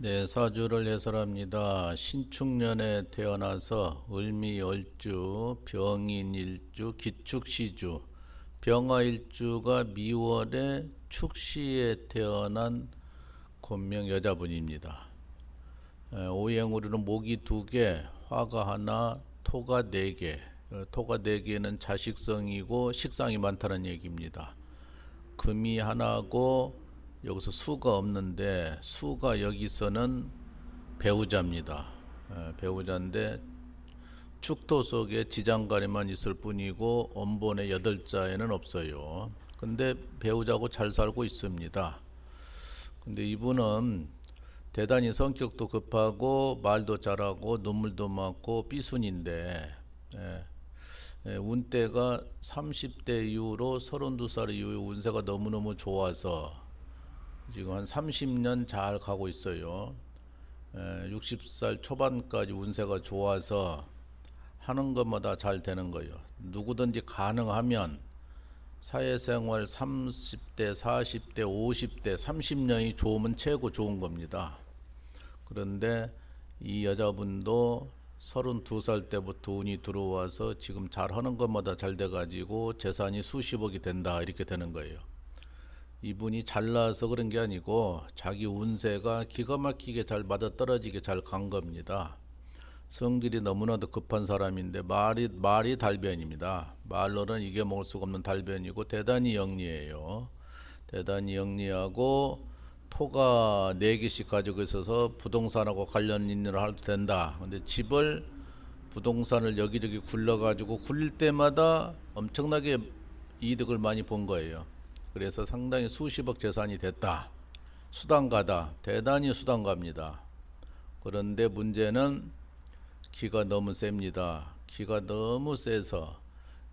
네, 사주를 해설합니다. 신축년에 태어나서 을미열주, 병인일주, 기축시주, 병화일주가 미월에 축시에 태어난 권명 여자분입니다. 오행으로는 목이 2개, 화가 하나, 토가 4개. 토가 4개는 자식성이고 식상이 많다는 얘기입니다. 금이 하나고 여기서 수가 없는데 수가 여기서는 배우자입니다. 배우자인데 축토 속에 지장간에만 있을 뿐이고 엄본의 8자에는 없어요. 근데 배우자고 잘 살고 있습니다. 근데 이분은 대단히 성격도 급하고 말도 잘하고 눈물도 많고 삐순인데 운때가 30대 이후로 32살 이후에 운세가 너무너무 좋아서 지금 한 30년 잘 가고 있어요. 60살 초반까지 운세가 좋아서 하는 것마다 잘 되는 거예요. 누구든지 가능하면 사회생활 30대, 40대, 50대, 30년이 좋으면 최고 좋은 겁니다. 그런데 이 여자분도 32살 때부터 운이 들어와서 지금 잘 하는 것마다 잘 돼가지고 재산이 수십억이 된다 이렇게 되는 거예요. 이분이 잘나서 그런 게 아니고 자기 운세가 기가 막히게 잘 맞아떨어지게 잘 간 겁니다. 성질이 너무나도 급한 사람인데 말이 달변입니다. 말로는 이겨먹을 수가 없는 달변이고 대단히 영리해요. 대단히 영리하고 토가 4개씩 가지고 있어서 부동산하고 관련 있는 일을 해도 된다. 근데 집을 부동산을 여기저기 굴러가지고 굴릴 때마다 엄청나게 이득을 많이 본 거예요. 그래서 상당히 수십억 재산이 됐다. 수단가다. 대단히 수단가입니다. 그런데 문제는 기가 너무 셉니다. 기가 너무 세서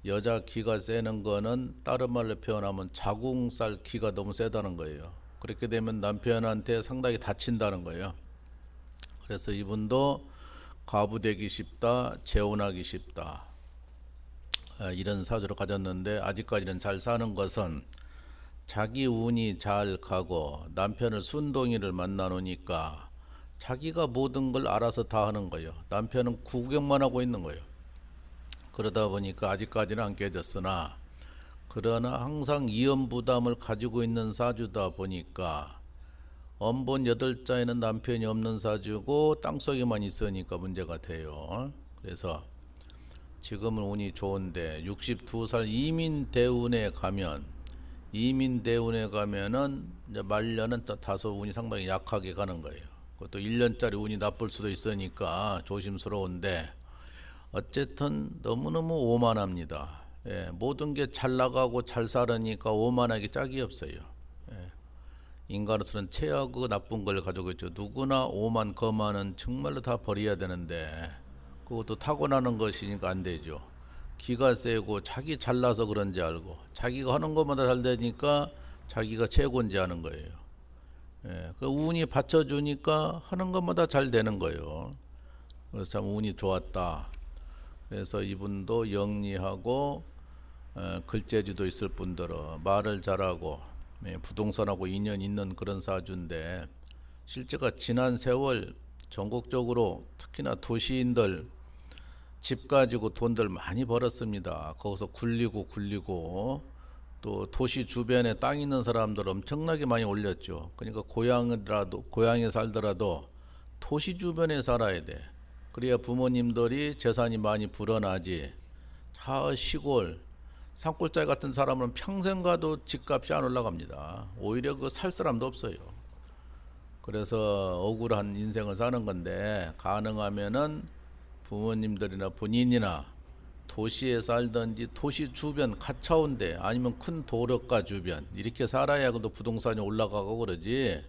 여자 기가 세는 거는 다른 말로 표현하면 자궁살 기가 너무 세다는 거예요. 그렇게 되면 남편한테 상당히 다친다는 거예요. 그래서 이분도 과부되기 쉽다, 재혼하기 쉽다. 이런 사주를 가졌는데 아직까지는 잘 사는 것은 자기 운이 잘 가고 남편을 순동이를 만나 놓으니까 자기가 모든 걸 알아서 다 하는 거예요. 남편은 구경만 하고 있는 거예요. 그러다 보니까 아직까지는 안 깨졌으나 그러나 항상 이연 부담을 가지고 있는 사주다 보니까 엄본 8자에는 남편이 없는 사주고 땅속에만 있으니까 문제가 돼요. 그래서 지금은 운이 좋은데 62살 이민대운에 가면은 이제 말년은 다소 운이 상당히 약하게 가는 거예요. 그것도 1년짜리 운이 나쁠 수도 있으니까 조심스러운데 어쨌든 너무너무 오만합니다. 모든 게 잘 나가고 잘 살으니까 오만하기 짝이 없어요. 인간으로서는 최악의 나쁜 걸 가지고 있죠. 누구나 오만, 거만은 정말로 다 버려야 되는데 그것도 타고나는 것이니까 안 되죠. 기가 세고 자기 잘나서 그런지 알고 자기가 하는 것마다 잘 되니까 자기가 최고인지 아는 거예요. 그 운이 받쳐주니까 하는 것마다 잘 되는 거예요. 그래서 참 운이 좋았다. 그래서 이분도 영리하고 글재주도 있을 뿐더러 말을 잘하고 부동산하고 인연 있는 그런 사주인데 실제가 지난 세월 전국적으로 특히나 도시인들 집 가지고 돈들 많이 벌었습니다. 거기서 굴리고 또 도시 주변에 땅 있는 사람들 엄청나게 많이 올렸죠. 그러니까 고향에 살더라도 도시 주변에 살아야 돼. 그래야 부모님들이 재산이 많이 불어나지. 시골 산골짜기 같은 사람은 평생 가도 집값이 안 올라갑니다. 오히려 그 살 사람도 없어요. 그래서 억울한 인생을 사는 건데 가능하면은 부모님들이나 본인이나 도시에 살든지 도시 주변 가까운데 아니면 큰 도로가 주변 이렇게 살아야 그래도 부동산이 올라가고 그러지.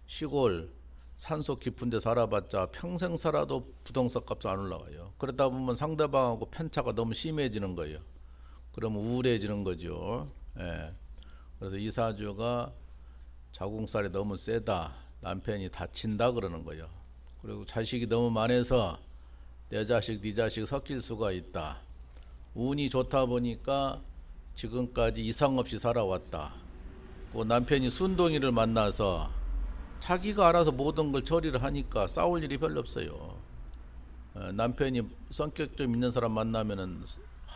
시골 산속 깊은 데 살아봤자 평생 살아도 부동산 값이 안 올라가요. 그러다 보면 상대방하고 편차가 너무 심해지는 거예요. 그러면 우울해지는 거죠. 그래서 이 사주가 자궁살이 너무 세다. 남편이 다친다 그러는 거예요. 그리고 자식이 너무 많아서 내 자식 네 자식 섞일 수가 있다. 운이 좋다 보니까 지금까지 이상 없이 살아왔다. 그 남편이 순동이를 만나서 자기가 알아서 모든 걸 처리를 하니까 싸울 일이 별로 없어요. 남편이 성격 좀 있는 사람 만나면은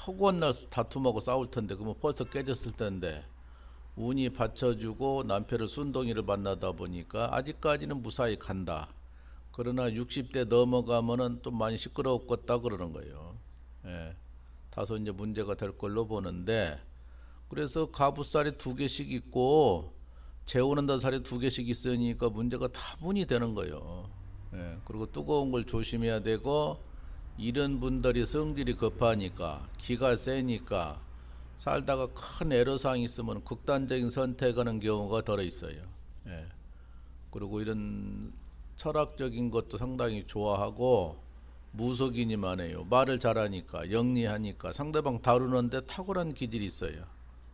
허구한 다툼하고 싸울 텐데 그러면 벌써 깨졌을 텐데 운이 받쳐주고 남편을 순둥이를 만나다 보니까 아직까지는 무사히 간다. 그러나 60대 넘어가면은 좀 많이 시끄러웠겠다 그러는 거예요. 예, 다소 이제 문제가 될 걸로 보는데 그래서 가부살이 2개씩 있고 재우는다 살이 2개씩 있으니까 문제가 다분히 되는 거예요. 예, 그리고 뜨거운 걸 조심해야 되고 이런 분들이 성질이 급하니까 기가 세니까 살다가 큰 애로사항이 있으면 극단적인 선택하는 경우가 덜어 있어요. 예. 그리고 이런 철학적인 것도 상당히 좋아하고 무속이니만 해요. 말을 잘하니까 영리하니까 상대방 다루는데 탁월한 기질이 있어요.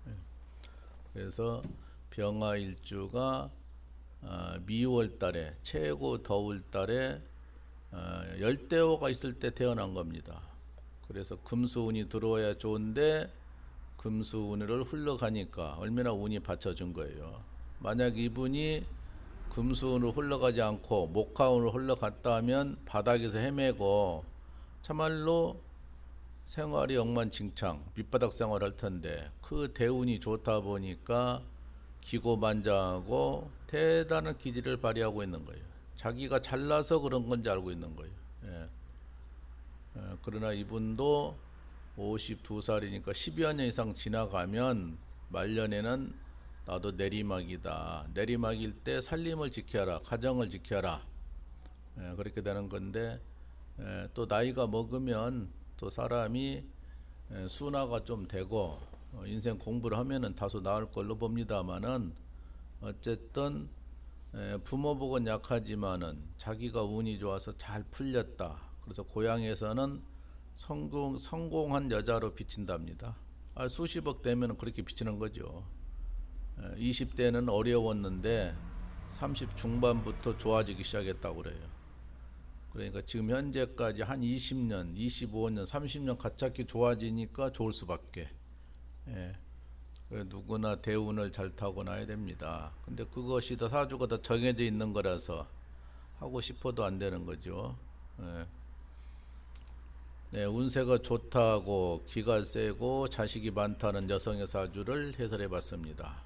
예. 그래서 병화일주가 미월 달에 최고 더울 달에 열대어가 있을 때 태어난 겁니다. 그래서 금수운이 들어와야 좋은데 금수운을 흘러가니까 얼마나 운이 받쳐준 거예요. 만약 이분이 금수운으로 흘러가지 않고 목화운으로 흘러갔다 하면 바닥에서 헤매고 참말로 생활이 엉망진창 밑바닥 생활할 텐데 그 대운이 좋다 보니까 기고만장하고 대단한 기질을 발휘하고 있는 거예요. 자기가 잘나서 그런 건지 알고 있는 거예요. 예. 그러나 이분도 52살이니까 10여 년 이상 지나가면 말년에는 나도 내리막이다. 내리막일 때 살림을 지켜라. 가정을 지켜라. 그렇게 되는 건데 또 나이가 먹으면 또 사람이 순화가 좀 되고 인생 공부를 하면은 다소 나을 걸로 봅니다만은 어쨌든 부모복은 약하지만은 자기가 운이 좋아서 잘 풀렸다. 그래서 고향에서는 성공한 여자로 비친답니다. 수십억 되면 그렇게 비치는 거죠. 20대는 어려웠는데 30 중반부터 좋아지기 시작했다고 그래요. 그러니까 지금 현재까지 한 20년, 25년, 30년 가깝게 좋아지니까 좋을 수밖에. 예. 누구나 대운을 잘 타고 나야 됩니다. 근데 그것이 더 사주가 더 정해져 있는 거라서 하고 싶어도 안 되는 거죠. 예. 네, 운세가 좋다고 기가 세고 자식이 많다는 여성의 사주를 해설해 봤습니다.